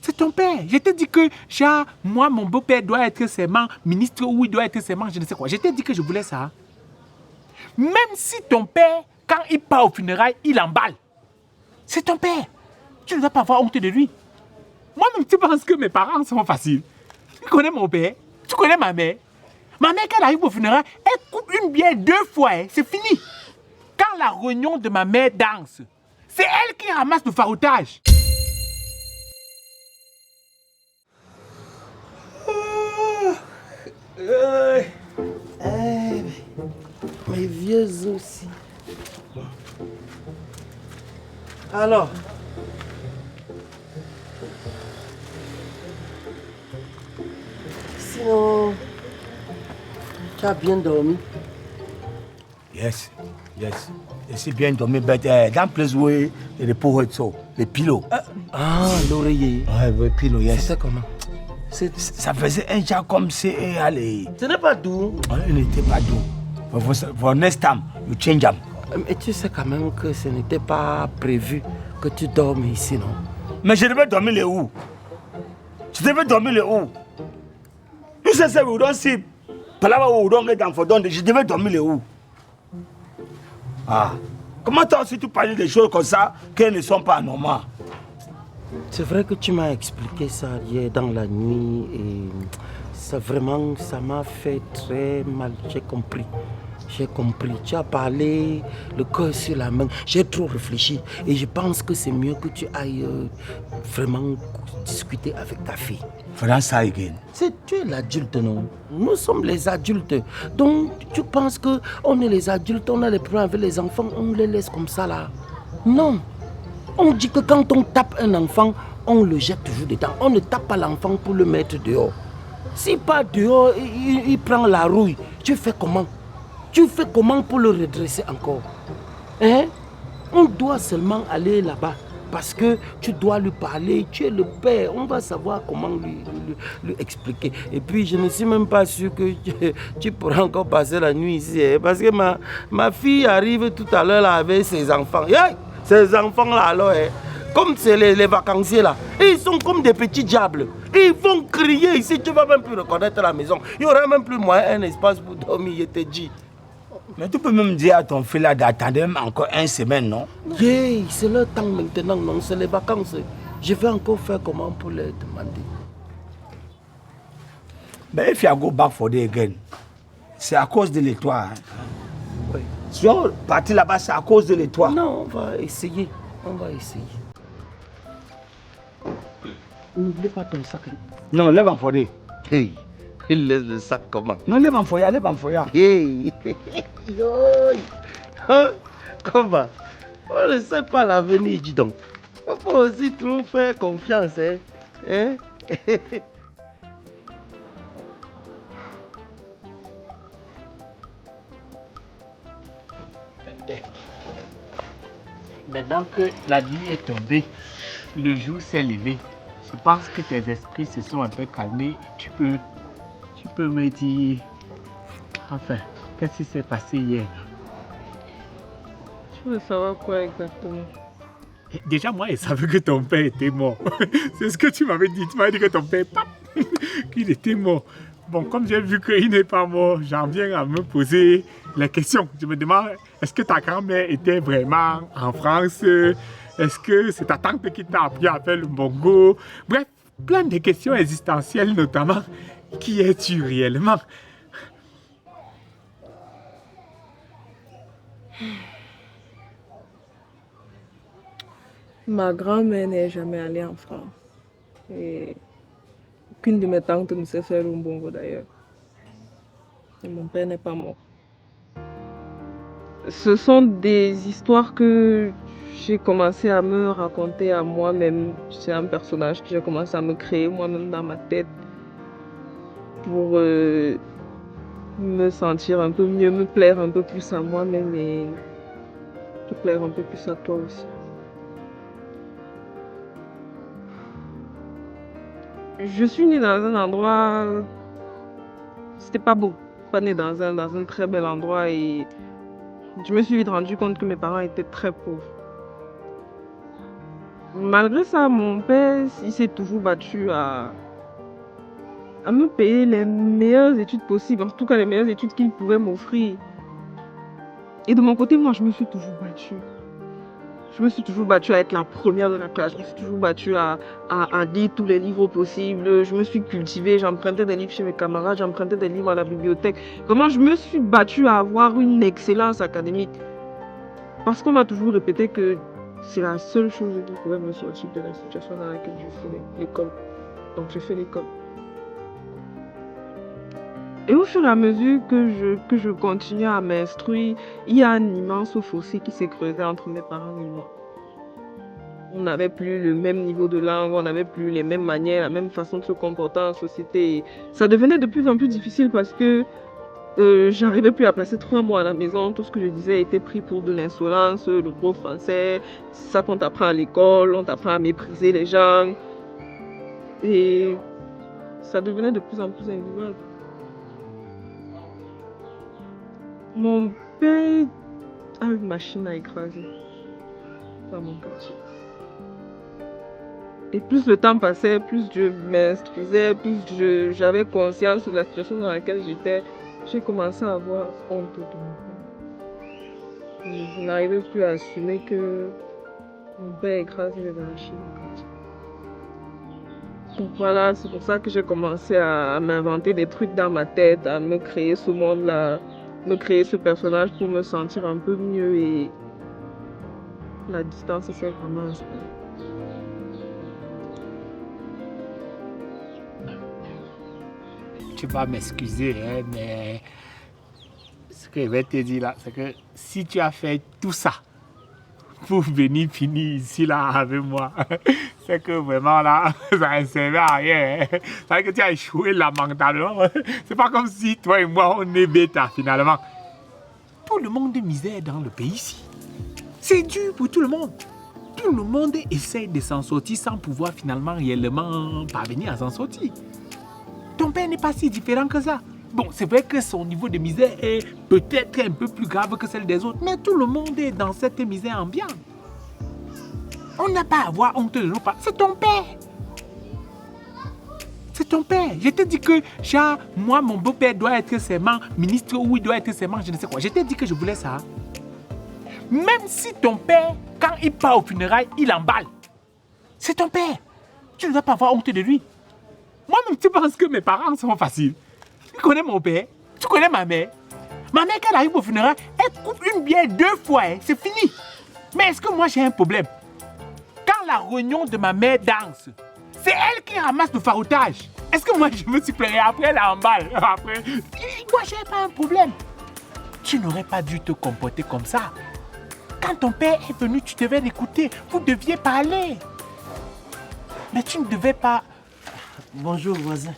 C'est ton père. Je t'ai dit que, genre, moi, mon beau-père doit être seulement ministre ou il doit être seulement je ne sais quoi. Je t'ai dit que je voulais ça. Même si ton père, quand il part au funérailles, il emballe. C'est ton père. Tu ne dois pas avoir honte de lui. Moi-même, tu penses que mes parents sont faciles. Tu connais mon père, tu connais ma mère. Ma mère, quand elle arrive au funérailles, elle coupe une bière 2 fois. Hein. C'est fini. Quand la réunion de ma mère danse, c'est elle qui ramasse le faroutage. Mes vieux aussi. Alors, sinon, tu as bien dormi? Yes. J'ai bien dormi, mais dans place où le pauvre les pilots. L'oreiller. Ouais, le pilot, yes. C'était comment? Ça faisait un genre comme si, allez. Ce n'est pas doux. Il n'était pas doux. For next time, you change them. Mais tu sais quand même que ce n'était pas prévu que tu dormes ici, non? Mais je devais dormir les où? Je devais dormir les où? You say we don't see. Palava we don't get down for done. Je devais dormir les où? Ah. Comment t'as aussi tu parles des choses comme ça qu'elles ne sont pas normales? C'est vrai que tu m'as expliqué ça hier dans la nuit et ça vraiment, ça m'a fait très mal. J'ai compris. Tu as parlé le cœur sur la main. J'ai trop réfléchi et je pense que c'est mieux que tu ailles vraiment discuter avec ta fille. Faisant ça again. Tu es l'adulte, non? Nous sommes les adultes. Donc, tu penses qu'on est les adultes, on a les problèmes avec les enfants, on les laisse comme ça là? Non. On dit que quand on tape un enfant, on le jette toujours dedans. On ne tape pas l'enfant pour le mettre dehors. Si pas dehors, il prend la rouille. Tu fais comment? Tu fais comment pour le redresser encore? Hein? On doit seulement aller là-bas. Parce que tu dois lui parler, tu es le père, on va savoir comment lui expliquer. Et puis je ne suis même pas sûr que tu pourras encore passer la nuit ici. Hein, parce que ma fille arrive tout à l'heure avec ses enfants. Hey, ces enfants-là alors, hein, comme c'est les vacanciers là, ils sont comme des petits diables. Ils vont crier ici, tu ne vas même plus reconnaître la maison. Il n'y aura même plus moyen, un espace pour dormir, je te dis. Mais tu peux même dire à ton fils là d'attendre même encore 1 semaine, non? Yeah, c'est le temps maintenant, non, c'est les vacances. Je vais encore faire comment pour les demander. Mais if you go back for day again, c'est à cause de l'étoile. Hein? Oui. Si on partit là-bas, c'est à cause de l'étoile. Non, on va essayer. N'oublie pas ton sac. Non, lève en foyer. Hey, il laisse le sac comment? Non, lève en foyer, Hey, comment? On ne sait pas l'avenir, dis donc. Il faut aussi toujours faire confiance, hein? Maintenant que la nuit est tombée, le jour s'est levé, je pense que tes esprits se sont un peu calmés. Tu peux me dire, enfin, qu'est-ce qui s'est passé hier? Tu veux savoir quoi exactement? Déjà, moi, je savais que ton père était mort. C'est ce que tu m'avais dit. Tu m'avais dit que ton père, qu'il était mort. Bon, comme j'ai vu qu'il n'est pas mort, j'en viens à me poser les questions. Je me demande, est-ce que ta grand-mère était vraiment en France? Est-ce que c'est ta tante qui t'a appris à faire le bongo? Bref, plein de questions existentielles, notamment. Qui es-tu réellement? Ma grand-mère n'est jamais allée en France. Et aucune de mes tantes ne sait faire un bongo d'ailleurs. Et mon père n'est pas mort. Ce sont des histoires que j'ai commencé à me raconter à moi-même. C'est un personnage que j'ai commencé à me créer moi-même dans ma tête pour me sentir un peu mieux, me plaire un peu plus à moi-même et te plaire un peu plus à toi aussi. Je suis née dans un endroit, c'était pas beau, pas née dans un très bel endroit et je me suis vite rendu compte que mes parents étaient très pauvres. Malgré ça, mon père, il s'est toujours battu à me payer les meilleures études possibles, en tout cas les meilleures études qu'il pouvait m'offrir. Et de mon côté, moi, je me suis toujours battue. Je me suis toujours battue à être la première de la classe. Je me suis toujours battue à lire tous les livres possibles. Je me suis cultivée, j'empruntais des livres chez mes camarades, j'empruntais des livres à la bibliothèque. Vraiment, je me suis battue à avoir une excellence académique. Parce qu'on m'a toujours répété que c'est la seule chose qui pouvait me sortir de la situation dans laquelle je fais l'école. Donc, j'ai fait l'école. Et au fur et à mesure que je continuais à m'instruire, il y a un immense fossé qui s'est creusé entre mes parents et moi. On n'avait plus le même niveau de langue, on n'avait plus les mêmes manières, la même façon de se comporter en société. Et ça devenait de plus en plus difficile parce que j'arrivais plus à passer 3 mois à la maison. Tout ce que je disais était pris pour de l'insolence, le gros français. C'est ça qu'on t'apprend à l'école, on t'apprend à mépriser les gens. Et ça devenait de plus en plus invivable. Mon père a une machine à écraser dans mon quartier. Et plus le temps passait, plus je m'instruisais, plus j'avais conscience de la situation dans laquelle j'étais, j'ai commencé à avoir honte de mon père. Je n'arrivais plus à assumer que mon père écrasait les machines au quartier. Donc voilà, c'est pour ça que j'ai commencé à m'inventer des trucs dans ma tête, à me créer ce monde-là, me créer ce personnage pour me sentir un peu mieux et la distance s'est vraiment installée. Tu vas m'excuser, hein, mais ce que je vais te dire là, c'est que si tu as fait tout ça pour venir finir ici là avec moi, c'est que vraiment là, ça ne servait à rien. Hein. Ça veut dire que tu as échoué lamentablement. C'est pas comme si toi et moi on est bêta finalement. Tout le monde est misère dans le pays ici. C'est dur pour tout le monde. Tout le monde essaie de s'en sortir sans pouvoir finalement réellement parvenir à s'en sortir. Ton père n'est pas si différent que ça. Bon, c'est vrai que son niveau de misère est peut-être un peu plus grave que celle des autres, mais tout le monde est dans cette misère ambiante. On n'a pas à avoir honte de nos parents. C'est ton père. C'est ton père. Je t'ai dit que, moi, mon beau-père doit être seulement ministre ou il doit être seulement je ne sais quoi. Je t'ai dit que je voulais ça. Même si ton père, quand il part au funérailles, il emballe. C'est ton père. Tu ne dois pas avoir honte de lui. Moi-même, tu penses que mes parents sont faciles. Tu connais mon père, tu connais ma mère. Ma mère, quand elle arrive au funérailles, elle coupe une bière 2 fois, hein, c'est fini. Mais est-ce que moi j'ai un problème? Quand la réunion de ma mère danse, c'est elle qui ramasse le faroutage. Est-ce que moi je me suis plaint après elle emballe? Après, moi j'ai pas un problème. Tu n'aurais pas dû te comporter comme ça. Quand ton père est venu, tu devais l'écouter. Vous deviez parler. Mais tu ne devais pas... Bonjour, voisin.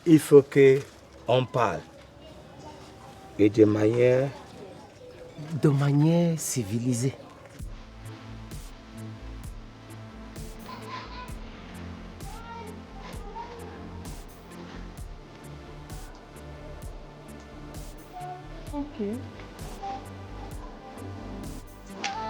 Il faut qu'on parle. Et de manière... De manière civilisée. Ok.